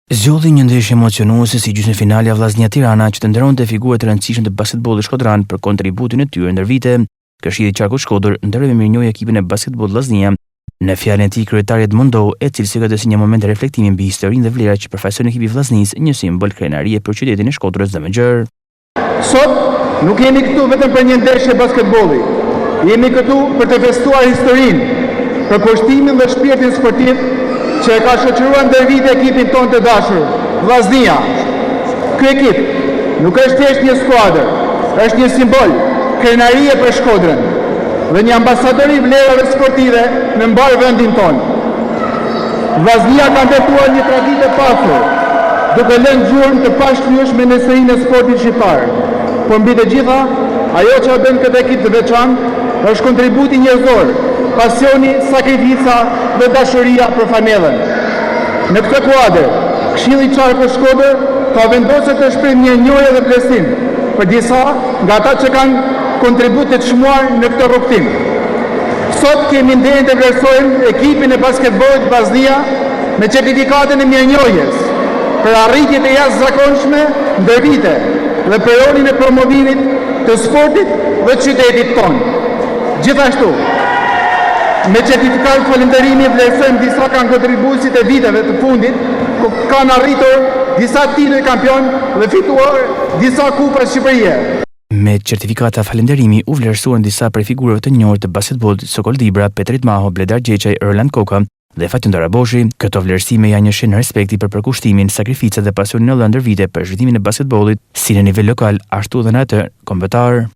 Zgjodhi një ndeshje emocionuese si gjysmëfinalja Vllaznia-Tirana që të nderonte figura të rëndësishme të basketbollit shkodran për kontributin e tyre ndër vite. Këshilli i Qarkut Shkodër ndëroi me mirënjohje ekipin e basketbollit Vllaznia. Në fjalën e tij kryetari Edmundo Ecilsi ka si një moment reflektimi mbi historinë dhe vlerat që përfaqëson ekipi i Vllaznisë, një simbol krenarie për qytetin e Shkodrës dhe më gjerë. Sot nuk jemi këtu vetëm për një ndeshje basketbolli. Jemi këtu për të festuar historinë, për kushtimin dhe shpirtin sportiv që e ka shoqëruar ndër vite ekipin tonë të dashur, Vllaznia. Ky ekip nuk është thjesht një skuadër, është një simbol krenarie për Shkodrën dhe një ambasador i vlerave sportive në mbar vendin tonë. Vllaznia ka ndërtuar një traditë e pasur, duke lënë gjurmë të pashlyeshme në serinë e sportit shqiptar. Por mbi të gjitha, ajo që bën këtë ekip të veçantë është kontributi njerëzor, pasioni, sakrifica dhe dashuria për familjen. Në këtë kuadër, Këshilli i Qarkut Shkodër ka vendosur të shprehë mirënjohje dhe vlerësim për disa nga ata që kanë kontribut të çmuar në këtë rrugtim. Sot kemi nderin të vlerësojmë ekipin e basketbollit Vllaznia me certifikatën e mirënjohjes për arritjet e jashtëzakonshme ndër vite dhe për rolin e promovimit të sportit dhe qytetit tonë. Gjithashtu, me certifikat falënderimi vlerësojmë disa kanë kontribuesit e viteve të fundit, ku kanë arritur disa titujt kampion dhe fituar disa kupa shqipërie. Me certifikata falënderimi u vlerësuan disa prej figurave të njohur të basketbollit, Sokol Dibra, Petrit Maho, Bledar Gjeçaj, Erland Koka dhe Fatjon Daraboshi. Këto vlerësime janë një shenjë respekti për përkushtimin, sakrificën dhe pasionin e ndër vite për zhvillimin e basketbollit, si në nivel lokal ashtu edhe në atë kombëtar.